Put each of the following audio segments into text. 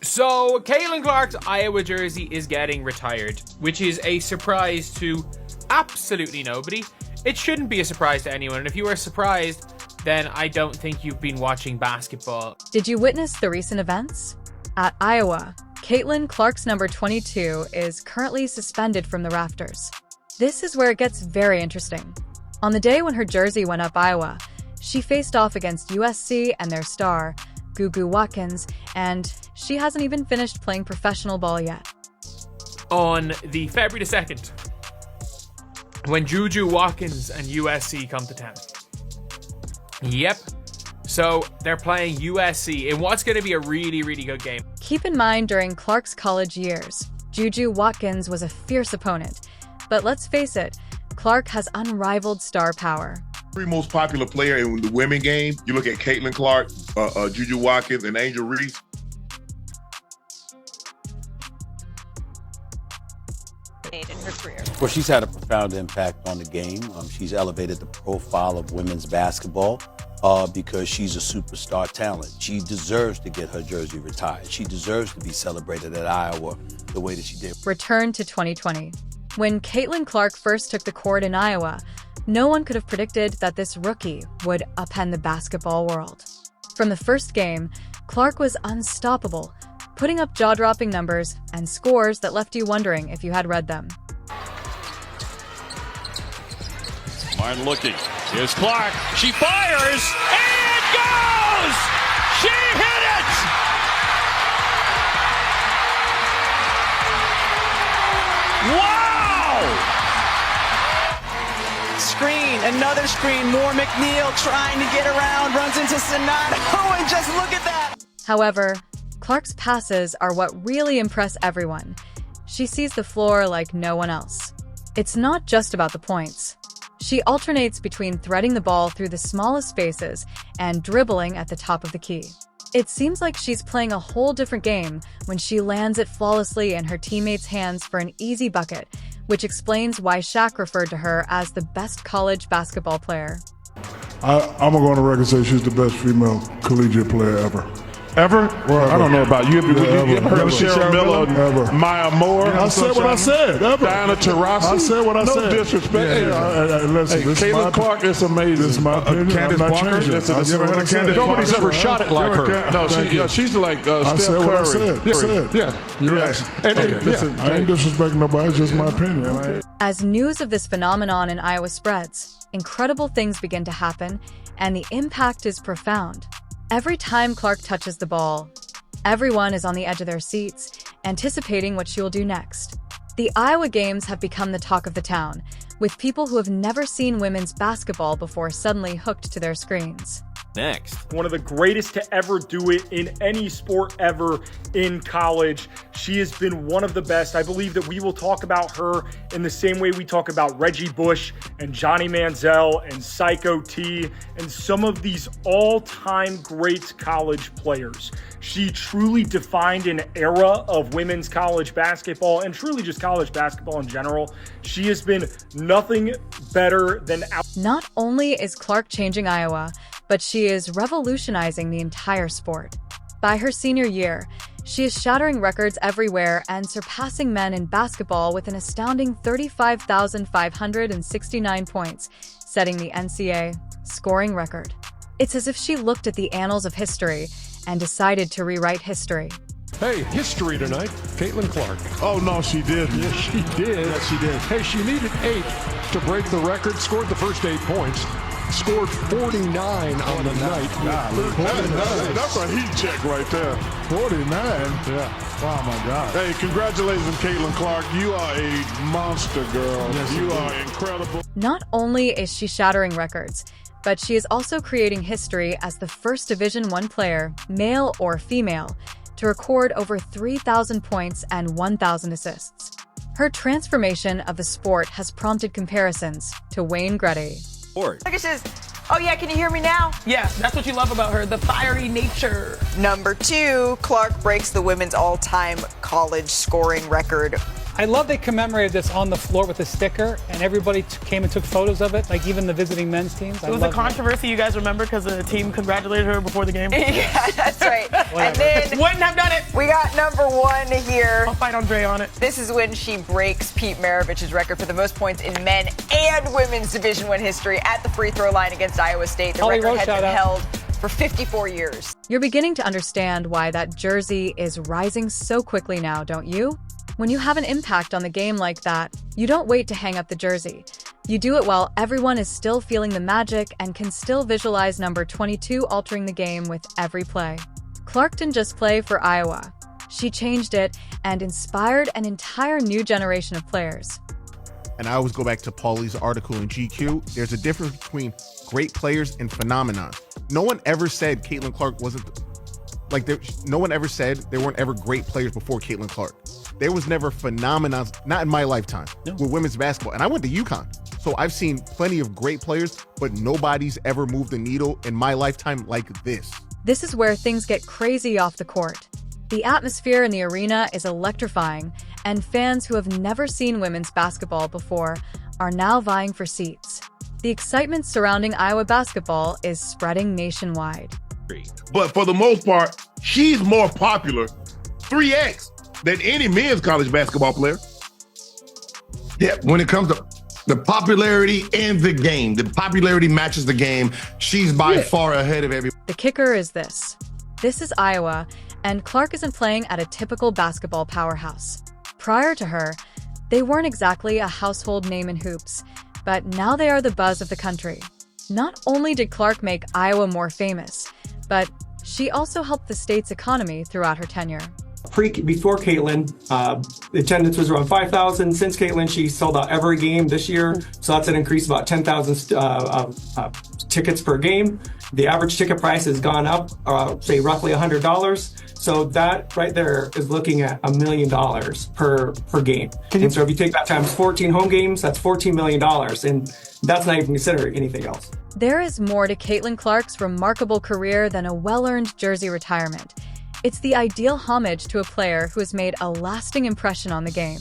So, Caitlin Clark's Iowa jersey is getting retired, which is a surprise to absolutely nobody. It shouldn't be a surprise to anyone, and if you are surprised, then I don't think you've been watching basketball. Did you witness the recent events? At Iowa, Caitlin Clark's number 22 is currently suspended from the rafters. This is where it gets very interesting. On the day when her jersey went up Iowa, she faced off against USC and their star, JuJu Watkins, and she hasn't even finished playing professional ball yet. On the February the 2nd, when JuJu Watkins and USC come to town. Yep. So they're playing USC in what's going to be a really, really good game. Keep in mind, during Clark's college years, JuJu Watkins was a fierce opponent. But let's face it, Clark has unrivaled star power. Three most popular player in the women game. You look at Caitlin Clark, JuJu Watkins, and Angel Reese. In her career. Well, she's had a profound impact on the game. She's elevated the profile of women's basketball because she's a superstar talent. She deserves to get her jersey retired. She deserves to be celebrated at Iowa the way that she did. Return to 2020. When Caitlin Clark first took the court in Iowa, no one could have predicted that this rookie would upend the basketball world. From the first game, Clark was unstoppable, putting up jaw-dropping numbers and scores that left you wondering if you had read them. Martin looking. Here's Clark. She fires, and it goes! She hit it! Wow! Screen, another screen. More McNeil trying to get around, runs into Sonato, and just look at that! However, Clark's passes are what really impress everyone. She sees the floor like no one else. It's not just about the points. She alternates between threading the ball through the smallest spaces and dribbling at the top of the key. It seems like she's playing a whole different game when she lands it flawlessly in her teammates' hands for an easy bucket, which explains why Shaq referred to her as the best college basketball player. I'm going to go on the record and say she's the best female collegiate player ever. Ever? Well, I don't know about you. You ever heard of Cheryl Miller? Ever. Maya Moore? I said what I said. Ever. Diana Taurasi? I said what I said. No disrespect. Listen, Caitlin Clark is amazing. This is my opinion. Candace Parker? Nobody's ever shot it like her. No, she's like Steph Curry. Yeah. You're right. Listen, I ain't disrespecting nobody. It's just my opinion. As news of this phenomenon in Iowa spreads, incredible things begin to happen, and the impact is profound. Every time Clark touches the ball, everyone is on the edge of their seats, anticipating what she will do next. The Iowa games have become the talk of the town, with people who have never seen women's basketball before suddenly hooked to their screens. Next. One of the greatest to ever do it in any sport ever in college. She has been one of the best. I believe that we will talk about her in the same way we talk about Reggie Bush and Johnny Manziel and Psycho T and some of these all-time great college players. She truly defined an era of women's college basketball and truly just college basketball in general. She has been nothing better than... Not only is Clark changing Iowa, but she is revolutionizing the entire sport. By her senior year, she is shattering records everywhere and surpassing men in basketball with an astounding 35,569 points, setting the NCAA scoring record. It's as if she looked at the annals of history and decided to rewrite history. Hey, history tonight. Caitlin Clark. Oh, no, she didn't. Yes, she did. Yes, she did. Hey, she needed 8 to break the record, scored the first 8 points, scored 49 on the night. That's a heat check right there. 49? Yeah. Oh, my God. Hey, congratulations, Caitlin Clark. You are a monster, girl. Yes, you are incredible. Not only is she shattering records, but she is also creating history as the first Division I player, male or female, to record over 3,000 points and 1,000 assists. Her transformation of the sport has prompted comparisons to Wayne Gretzky. Look at this. Oh yeah, can you hear me now? Yeah, that's what you love about her, the fiery nature. Number 2, Clark breaks the women's all-time college scoring record I love they commemorated this on the floor with a sticker, and everybody came and took photos of it, like even the visiting men's teams. It was a controversy, you guys remember, because the team congratulated her before the game? Yeah, that's right. And then wouldn't have done it. We got number 1 here. I'll fight Andre on it. This is when she breaks Pete Maravich's record for the most points in men and women's Division I history at the free throw line against Iowa State. The record had been held for 54 years. You're beginning to understand why that jersey is rising so quickly now, don't you? When you have an impact on the game like that, you don't wait to hang up the jersey. You do it while everyone is still feeling the magic and can still visualize number 22 altering the game with every play. Clark didn't just play for Iowa. She changed it and inspired an entire new generation of players. And I always go back to Paulie's article in GQ. There's a difference between great players and phenomenon. No one ever said Caitlin Clark wasn't no one ever said there weren't ever great players before Caitlin Clark. There was never phenomenon, not in my lifetime, with women's basketball. And I went to UConn, so I've seen plenty of great players, but nobody's ever moved the needle in my lifetime like this. This is where things get crazy off the court. The atmosphere in the arena is electrifying, and fans who have never seen women's basketball before are now vying for seats. The excitement surrounding Iowa basketball is spreading nationwide. But for the most part, she's more popular, 3x, than any men's college basketball player. Yeah, when it comes to the popularity and the game, the popularity matches the game. She's by far ahead of everyone. The kicker is this. This is Iowa, and Clark isn't playing at a typical basketball powerhouse. Prior to her, they weren't exactly a household name in hoops, but now they are the buzz of the country. Not only did Clark make Iowa more famous, but she also helped the state's economy throughout her tenure. Before Caitlin, the attendance was around 5,000. Since Caitlin, she sold out every game this year, so that's an increase of about 10,000 tickets per game. The average ticket price has gone up, say roughly $100. So that right there is looking at $1 million per game. And so if you take that times 14 home games, that's $14 million, and that's not even considering anything else. There is more to Caitlin Clark's remarkable career than a well-earned jersey retirement. It's the ideal homage to a player who has made a lasting impression on the game.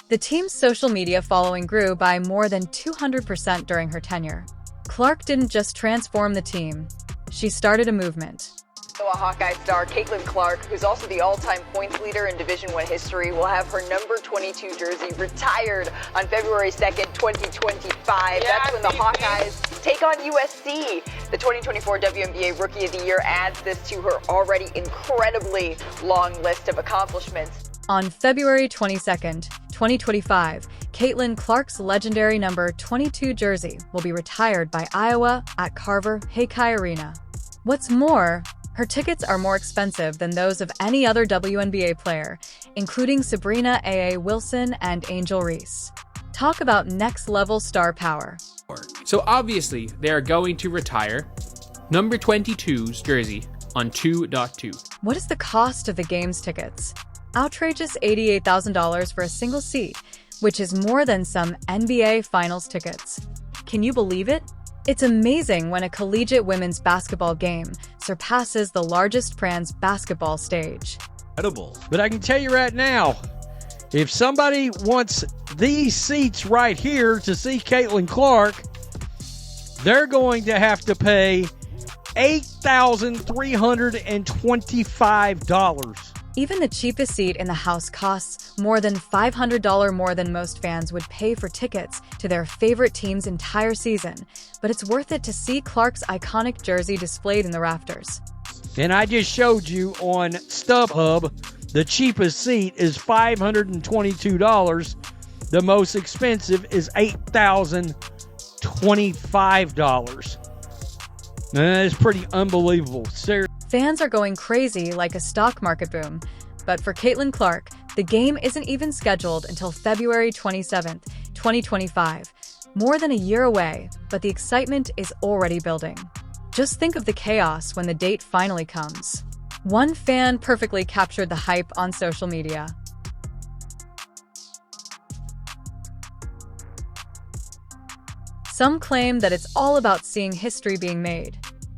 The team's social media following grew by more than 200% during her tenure. Clark didn't just transform the team, she started a movement. A Hawkeye star, Caitlin Clark, who's also the all-time points leader in Division I history, will have her number 22 jersey retired on February 2nd, 2025. That's when the Hawkeyes take on USC. The 2024 WNBA Rookie of the Year adds this to her already incredibly long list of accomplishments. On February 22nd, 2025, Caitlin Clark's legendary number 22 jersey will be retired by Iowa at Carver-Haykai Arena. What's more, her tickets are more expensive than those of any other WNBA player, including Sabrina A.A. Wilson and Angel Reese. Talk about next-level star power. So obviously, they are going to retire number 22's jersey on 2.2. What is the cost of the game's tickets? Outrageous $88,000 for a single seat, which is more than some NBA Finals tickets. Can you believe it? It's amazing when a collegiate women's basketball game surpasses the largest brand's basketball stage. Incredible. But I can tell you right now, if somebody wants these seats right here to see Caitlin Clark, they're going to have to pay $8,325. Even the cheapest seat in the house costs more than $500 more than most fans would pay for tickets to their favorite team's entire season, but it's worth it to see Clark's iconic jersey displayed in the rafters. And I just showed you on StubHub, the cheapest seat is $522. The most expensive is $8,025. It's pretty unbelievable. Seriously. Fans are going crazy like a stock market boom, but for Caitlin Clark, the game isn't even scheduled until February 27th, 2025. More than a year away, but the excitement is already building. Just think of the chaos when the date finally comes. One fan perfectly captured the hype on social media. Some claim that it's all about seeing history being made.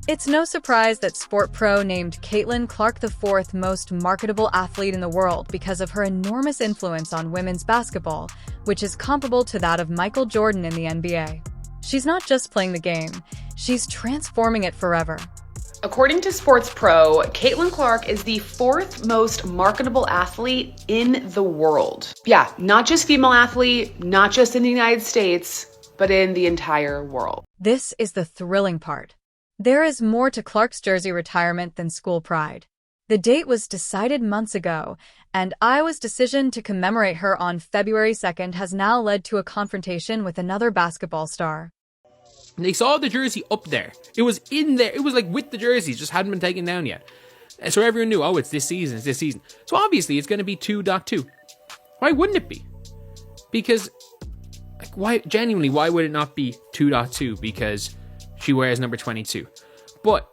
It's no surprise that Sport Pro named Caitlin Clark the fourth most marketable athlete in the world because of her enormous influence on women's basketball, which is comparable to that of Michael Jordan in the NBA. She's not just playing the game, she's transforming it forever. According to Sports Pro, Caitlin Clark is the fourth most marketable athlete in the world. Yeah, not just female athlete, not just in the United States, but in the entire world. This is the thrilling part. There is more to Clark's jersey retirement than school pride. The date was decided months ago, and Iowa's decision to commemorate her on February 2nd has now led to a confrontation with another basketball star. They saw the jersey up there. It was in there. It was like with the jerseys, just hadn't been taken down yet. So everyone knew, oh, it's this season, it's this season. So obviously it's going to be 2.2. Why wouldn't it be? Because, like, why would it not be 2.2? Because she wears number 22. But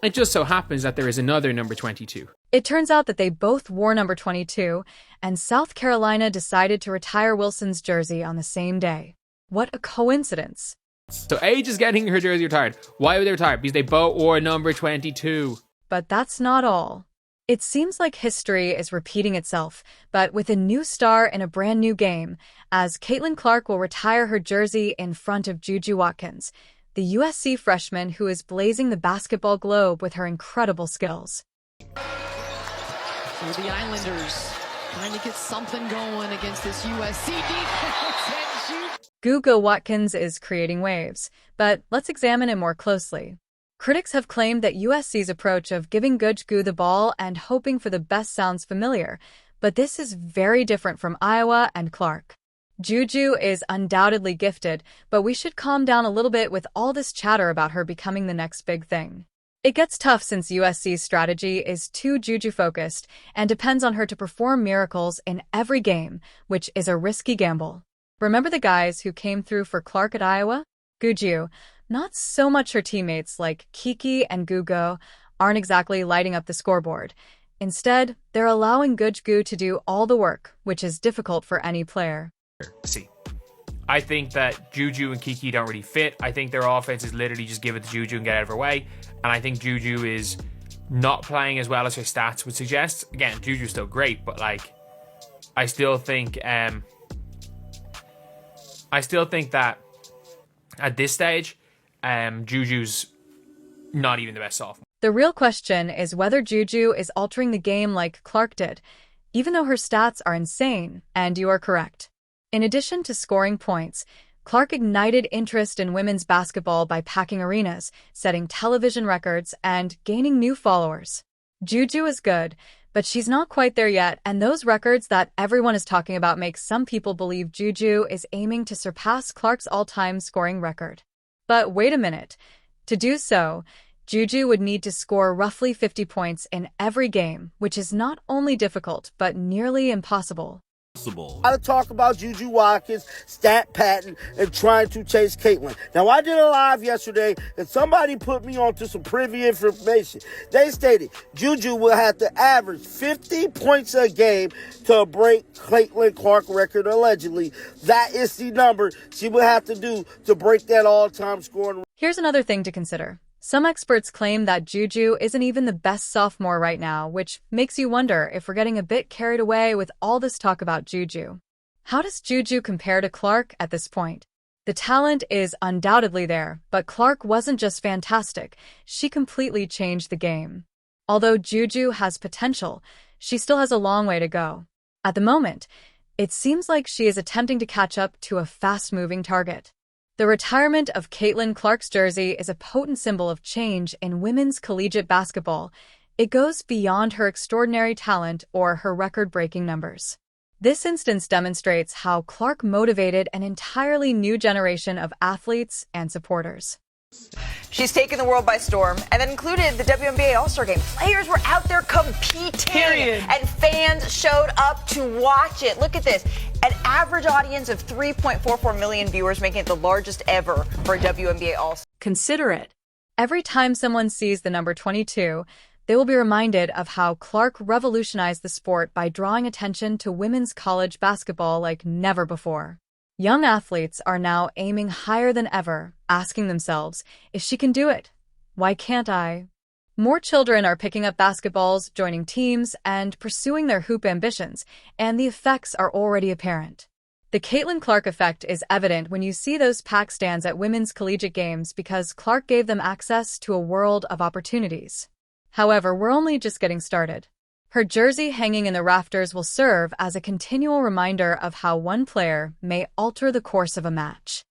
it just so happens that there is another number 22. It turns out that they both wore number 22, and South Carolina decided to retire Wilson's jersey on the same day. What a coincidence. So Age is getting her jersey retired. Why were they retired? Because they both wore number 22. But that's not all. It seems like history is repeating itself, but with a new star in a brand new game, as Caitlin Clark will retire her jersey in front of JuJu Watkins, the USC freshman who is blazing the basketball globe with her incredible skills. For the Islanders, trying to get something going against this USC defense. JuJu Watkins is creating waves, but let's examine it more closely. Critics have claimed that USC's approach of giving JuJu the ball and hoping for the best sounds familiar, but this is very different from Iowa and Clark. JuJu is undoubtedly gifted, but we should calm down a little bit with all this chatter about her becoming the next big thing. It gets tough since USC's strategy is too JuJu-focused and depends on her to perform miracles in every game, which is a risky gamble. Remember the guys who came through for Clark at Iowa? JuJu, not so much her teammates like Kiki and Gugu, aren't exactly lighting up the scoreboard. Instead, they're allowing JuJu to do all the work, which is difficult for any player. See, I think that JuJu and Kiki don't really fit. I think their offense is literally just give it to JuJu and get out of her way. And I think JuJu is not playing as well as her stats would suggest. Again, JuJu's still great, but like, I still think that at this stage, JuJu's not even the best sophomore. The real question is whether JuJu is altering the game like Clark did, even though her stats are insane, and you are correct. In addition to scoring points, Clark ignited interest in women's basketball by packing arenas, setting television records, and gaining new followers. JuJu is good, but she's not quite there yet, and those records that everyone is talking about make some people believe JuJu is aiming to surpass Clark's all-time scoring record. But wait a minute. To do so, JuJu would need to score roughly 50 points in every game, which is not only difficult, but nearly impossible. I talk about JuJu Watkins, stat patent, and trying to chase Caitlin. Now, I did a live yesterday, and somebody put me onto some privy information. They stated JuJu will have to average 50 points a game to break Caitlin Clark record, allegedly. That is the number she will have to do to break that all-time scoring. Here's another thing to consider. Some experts claim that JuJu isn't even the best sophomore right now, which makes you wonder if we're getting a bit carried away with all this talk about JuJu. How does JuJu compare to Clark at this point? The talent is undoubtedly there, but Clark wasn't just fantastic, she completely changed the game. Although JuJu has potential, she still has a long way to go. At the moment, it seems like she is attempting to catch up to a fast-moving target. The retirement of Caitlin Clark's jersey is a potent symbol of change in women's collegiate basketball. It goes beyond her extraordinary talent or her record-breaking numbers. This instance demonstrates how Clark motivated an entirely new generation of athletes and supporters. She's taken the world by storm, and that included the WNBA All-Star Game. Players were out there competing, and fans showed up to watch it. Look at this. An average audience of 3.44 million viewers, making it the largest ever for a WNBA All-Star. Consider it. Every time someone sees the number 22, they will be reminded of how Clark revolutionized the sport by drawing attention to women's college basketball like never before. Young athletes are now aiming higher than ever, asking themselves if she can do it. Why can't I? More children are picking up basketballs, joining teams, and pursuing their hoop ambitions, and the effects are already apparent. The Caitlin Clark effect is evident when you see those pack stands at women's collegiate games because Clark gave them access to a world of opportunities. However, we're only just getting started. Her jersey hanging in the rafters will serve as a continual reminder of how one player may alter the course of a match.